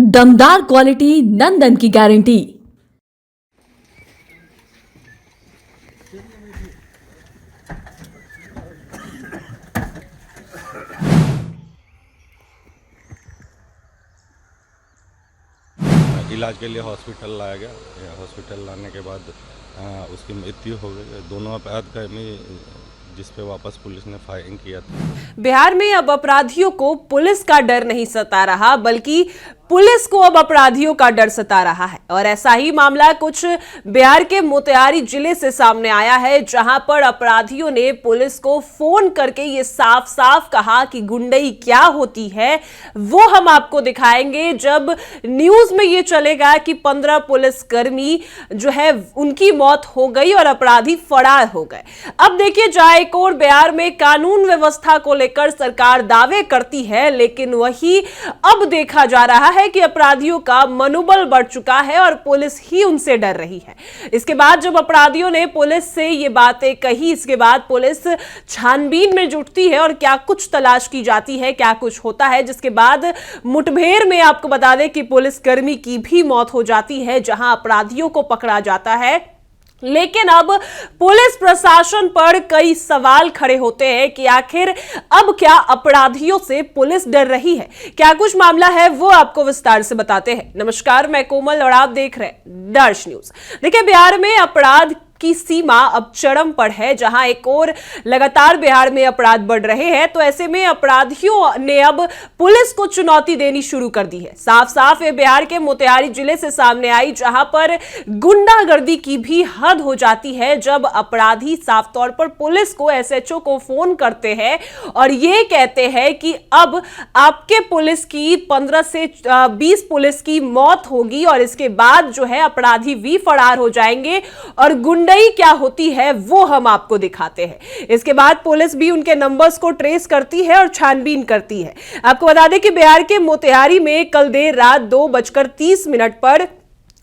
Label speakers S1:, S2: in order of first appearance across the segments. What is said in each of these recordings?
S1: दमदार क्वालिटी नंदन की गारंटी।
S2: इलाज के लिए हॉस्पिटल लाया गया। हॉस्पिटल लाने के बाद उसकी मृत्यु हो गई। दोनों अपराधकर्मी जिस पे वापस पुलिस ने फायरिंग किया था।
S3: बिहार में अब अपराधियों को पुलिस का डर नहीं सता रहा, बल्कि पुलिस को अब अपराधियों का डर सता रहा है। और ऐसा ही मामला कुछ बिहार के मोतिहारी जिले से सामने आया है, जहां पर अपराधियों ने पुलिस को फोन करके ये साफ साफ कहा कि गुंडई क्या होती है वो हम आपको दिखाएंगे। जब न्यूज में ये चलेगा कि 15 पुलिसकर्मी जो है उनकी मौत हो गई और अपराधी फरार हो गए। अब देखिए, जहां एक और बिहार में कानून व्यवस्था को लेकर सरकार दावे करती है, लेकिन वही अब देखा जा रहा है कि अपराधियों का मनोबल बढ़ चुका है और पुलिस ही उनसे डर रही है। इसके बाद जब अपराधियों ने पुलिस से ये बातें कही, इसके बाद पुलिस छानबीन में जुटती है और क्या कुछ तलाश की जाती है, क्या कुछ होता है, जिसके बाद मुठभेड़ में आपको बता दें कि पुलिसकर्मी की भी मौत हो जाती है, जहां अपराधियों को पकड़ा जाता है। लेकिन अब पुलिस प्रशासन पर कई सवाल खड़े होते हैं कि आखिर अब क्या अपराधियों से पुलिस डर रही है। क्या कुछ मामला है वो आपको विस्तार से बताते हैं। नमस्कार, मैं कोमल और आप देख रहे हैं दर्श न्यूज। देखिए, बिहार में अपराध की सीमा अब चरम पर है, जहां एक और लगातार बिहार में अपराध बढ़ रहे हैं। तो ऐसे में अपराधियों ने अब पुलिस को चुनौती देनी शुरू कर दी है। साफ साफ ये बिहार के मोतिहारी जिले से सामने आई, जहां पर गुंडागर्दी की भी हद हो जाती है, जब अपराधी साफ तौर पर पुलिस को, एसएचओ को फोन करते हैं और ये कहते हैं कि अब आपके पुलिस की 15 से 20 पुलिस की मौत होगी और इसके बाद जो है अपराधी भी फरार हो जाएंगे और गुंडा क्या होती है वो हम आपको दिखाते हैं। इसके बाद पुलिस भी उनके नंबर्स को ट्रेस करती है और छानबीन करती है। आपको बता दें कि बिहार के मोतिहारी में कल देर रात 2:30 पर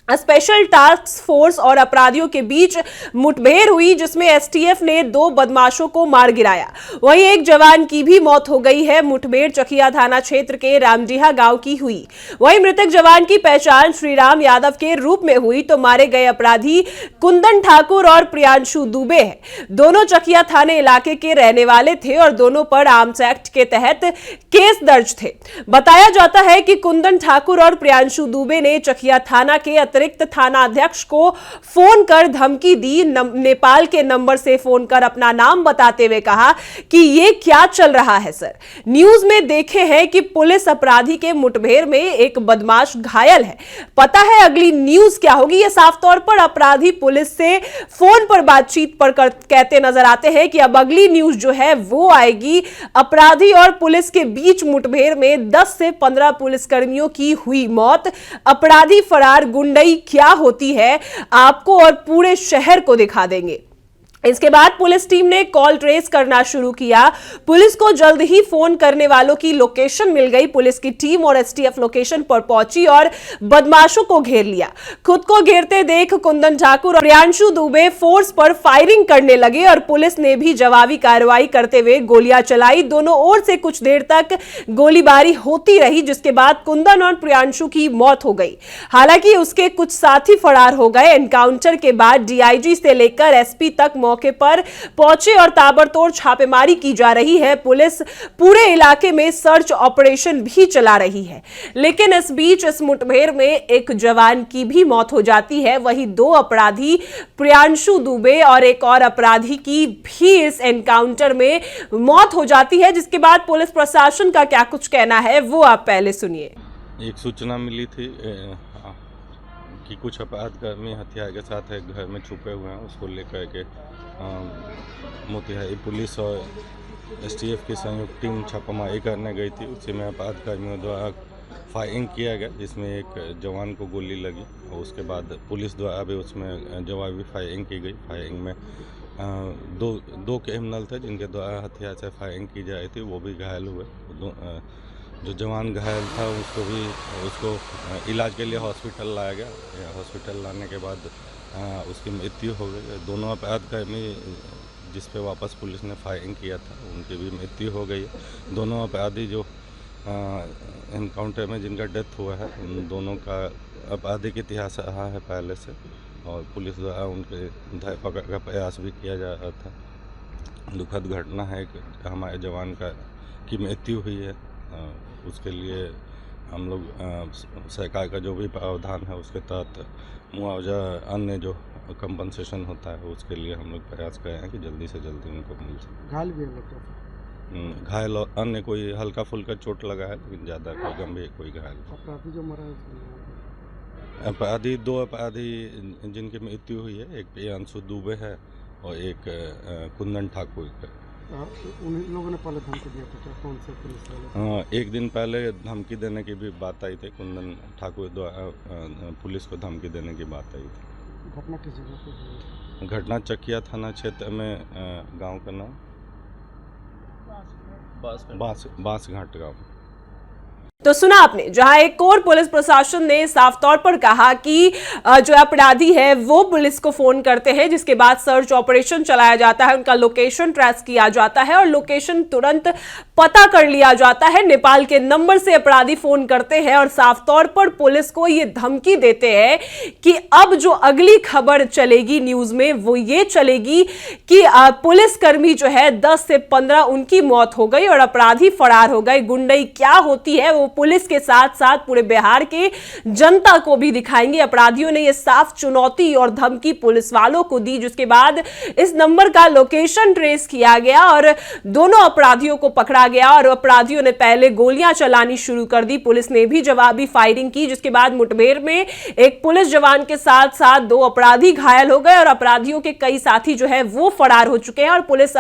S3: स्पेशल टास्क फोर्स और अपराधियों के बीच मुठभेड़ हुई, जिसमें एसटीएफ ने 2 बदमाशों को मार गिराया। वहीं एक जवान की भी मौत हो गई है। मुठभेड़ चकिया थाना क्षेत्र के रामडीहा गांव की हुई। वहीं मृतक जवान की पहचान श्रीराम यादव के रूप में हुई। तो मारे गए अपराधी कुंदन ठाकुर और प्रियांशु दुबे हैं। दोनों चकिया थाने इलाके के रहने वाले थे और दोनों पर आर्म्स एक्ट के तहत केस दर्ज थे। बताया जाता है कि कुंदन ठाकुर और प्रियांशु दुबे ने चकिया थाना के अतिरिक्त थाना अध्यक्ष को फोन कर धमकी दी। नेपाल के नंबर से फोन कर अपना नाम बताते हुए कहा कि ये क्या चल रहा है सर। न्यूज में देखे हैं कि पुलिस अपराधी के मुठभेड़ में एक बदमाश घायल है। पता है अगली न्यूज क्या होगी। ये साफ तौर पर अपराधी पुलिस से फोन पर बातचीत पर कहते नजर आते हैं कि अब अगली न्यूज जो है वो आएगी। अपराधी और पुलिस के बीच मुठभेड़ में 10 से 15 पुलिसकर्मियों की हुई मौत। अपराधी फरार, गुंडई क्या होती है आपको और पूरे शहर को दिखा देंगे। इसके बाद पुलिस टीम ने कॉल ट्रेस करना शुरू किया। पुलिस को जल्द ही फोन करने वालों की लोकेशन मिल गई। पुलिस की टीम और एसटीएफ लोकेशन पर पहुंची और बदमाशों को घेर लिया। खुद को घेरते देख कुंदन ठाकुर और प्रियांशु दुबे फोर्स पर फायरिंग करने लगे और पुलिस ने भी जवाबी कार्रवाई करते हुए गोलियां चलाई। दोनों ओर से कुछ देर तक गोलीबारी होती रही, जिसके बाद कुंदन और प्रियांशु की मौत हो गई। हालांकि उसके कुछ साथी फरार हो गए। एनकाउंटर के बाद डीआईजी से लेकर एसपी तक मौके पर पहुंचे और ताबड़तोड़ छापेमारी की जा रही है। पुलिस पूरे इलाके में सर्च ऑपरेशन भी चला रही है। लेकिन इस बीच इस मुठभेड़ में एक जवान की भी मौत हो जाती है। वहीं 2 अपराधी प्रियांशु दुबे और एक और अपराधी की भी इस एनकाउंटर में मौत हो जाती है, जिसके बाद पुलिस प्रशासन का क्या कुछ कहना है वो आप पहले सुनिए।
S2: एक सूचना मिली थी कि कुछ अपराधकर्मी हथियार के साथ एक घर में छुपे हुए हैं। उसको लेकर के मोतिहारी पुलिस और एसटीएफ की संयुक्त टीम छापामारी करने गई थी। उसी में अपराधकर्मियों द्वारा फायरिंग किया गया, जिसमें एक जवान को गोली लगी और उसके बाद पुलिस द्वारा भी उसमें जवाबी फायरिंग की गई। फायरिंग में दो क्रिमिनल थे जिनके द्वारा हथियार से फायरिंग की जा रही थी, वो भी घायल हुए। जो जवान घायल था उसको इलाज के लिए हॉस्पिटल लाया गया। हॉस्पिटल लाने के बाद उसकी मृत्यु हो गई। दोनों अपराधकर्मी जिस पे वापस पुलिस ने फायरिंग किया था उनकी भी मृत्यु हो गई है। दोनों अपराधी जो इनकाउंटर में जिनका डेथ हुआ है उन दोनों का आपराधिक इतिहास रहा है पहले से, और पुलिस द्वारा उनके धर पकड़ का प्रयास भी किया जा रहा था। दुखद घटना है कि हमारे जवान की मृत्यु हुई है। उसके लिए हम लोग सरकार का जो भी प्रावधान है उसके तहत मुआवजा, अन्य जो कंपनसेशन होता है उसके लिए हम लोग प्रयास कर रहे हैं कि जल्दी से जल्दी उनको मिल सके।
S4: घायल भी है,
S2: घायल और अन्य कोई हल्का फुल्का चोट लगा है, लेकिन ज़्यादा कोई गंभीर कोई घायल।
S4: अपराधी जो मरा है,
S2: अपराधी 2 अपराधी जिनकी मृत्यु हुई है, एक प्रियांशु दुबे है और एक कुंदन ठाकुर का।
S4: उन लोगों ने पहले धमकी दिया था, कौन से पुलिस वाले?
S2: एक दिन पहले धमकी देने की भी बात आई थी, कुंदन ठाकुर द्वारा पुलिस को धमकी देने की बात आई थी।
S4: घटना किस जगह पे हुई?
S2: घटना चकिया थाना क्षेत्र में, गांव का नाम बांसघाट गांव।
S3: तो सुना आपने, जहां एक और पुलिस प्रशासन ने साफ तौर पर कहा कि जो अपराधी है वो पुलिस को फोन करते हैं, जिसके बाद सर्च ऑपरेशन चलाया जाता है, उनका लोकेशन ट्रेस किया जाता है और लोकेशन तुरंत पता कर लिया जाता है। नेपाल के नंबर से अपराधी फोन करते हैं और साफ तौर पर पुलिस को ये धमकी देते हैं कि अब जो अगली खबर चलेगी न्यूज में वो ये चलेगी कि पुलिसकर्मी जो है 10 से 15 उनकी मौत हो गई और अपराधी फरार हो गए। गुंडई क्या होती है वो पुलिस के साथ साथ पूरे बिहार के जनता को भी दिखाएंगे। अपराधियों ने यह साफ चुनौती और धमकी पुलिस वालों को दी, जिसके बाद इस नंबर का लोकेशन ट्रेस किया गया और दोनों अपराधियों को पकड़ा गया और अपराधियों ने पहले गोलियां चलानी शुरू कर दी। पुलिस ने भी जवाबी फायरिंग की, जिसके बाद मुठभेड़ में एक पुलिस जवान के साथ साथ 2 अपराधी घायल हो गए और अपराधियों के कई साथी जो है वो फरार हो चुके हैं और पुलिस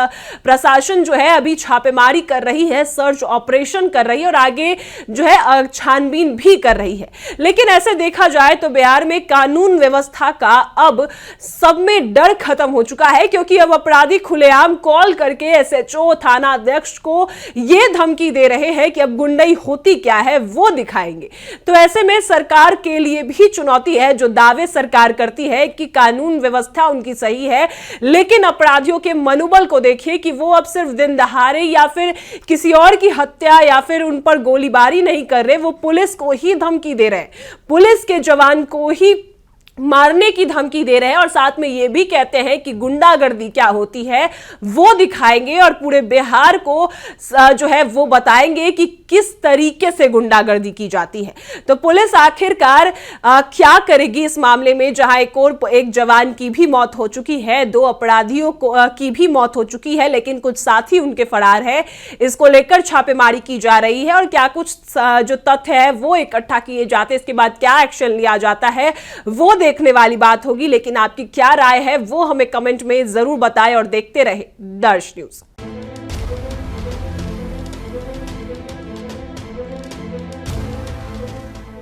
S3: प्रशासन जो है अभी छापेमारी कर रही है, सर्च ऑपरेशन कर रही है और आगे जो है छानबीन भी कर रही है। लेकिन ऐसे देखा जाए तो बिहार में कानून व्यवस्था का अब सब में डर खत्म हो चुका है, क्योंकि अब अपराधी खुलेआम कॉल करके एसएचओ, थाना अध्यक्ष को यह धमकी दे रहे हैं कि अब गुंडई होती क्या है वो दिखाएंगे। तो ऐसे में सरकार के लिए भी चुनौती है। जो दावे सरकार करती है कि कानून व्यवस्था उनकी सही है, लेकिन अपराधियों के मनोबल को देखिए कि वो अब सिर्फ दिन दहाड़े या फिर किसी और की हत्या या फिर उन पर गोलीबारी नहीं कर रहे, वो पुलिस को ही धमकी दे रहे हैं, पुलिस के जवान को ही मारने की धमकी दे रहे हैं और साथ में यह भी कहते हैं कि गुंडागर्दी क्या होती है वो दिखाएंगे और पूरे बिहार को जो है वो बताएंगे कि किस तरीके से गुंडागर्दी की जाती है। तो पुलिस आखिरकार क्या करेगी इस मामले में, जहां एक जवान की भी मौत हो चुकी है, 2 अपराधियों की भी मौत हो चुकी है, लेकिन कुछ साथी उनके फरार है। इसको लेकर छापेमारी की जा रही है और क्या कुछ जो तथ्य है वो इकट्ठा किए जाते हैं, इसके बाद क्या एक्शन लिया जाता है वो देखने वाली बात होगी। लेकिन आपकी क्या राय है वो हमें कमेंट में जरूर बताएं और देखते रहे दर्श न्यूज।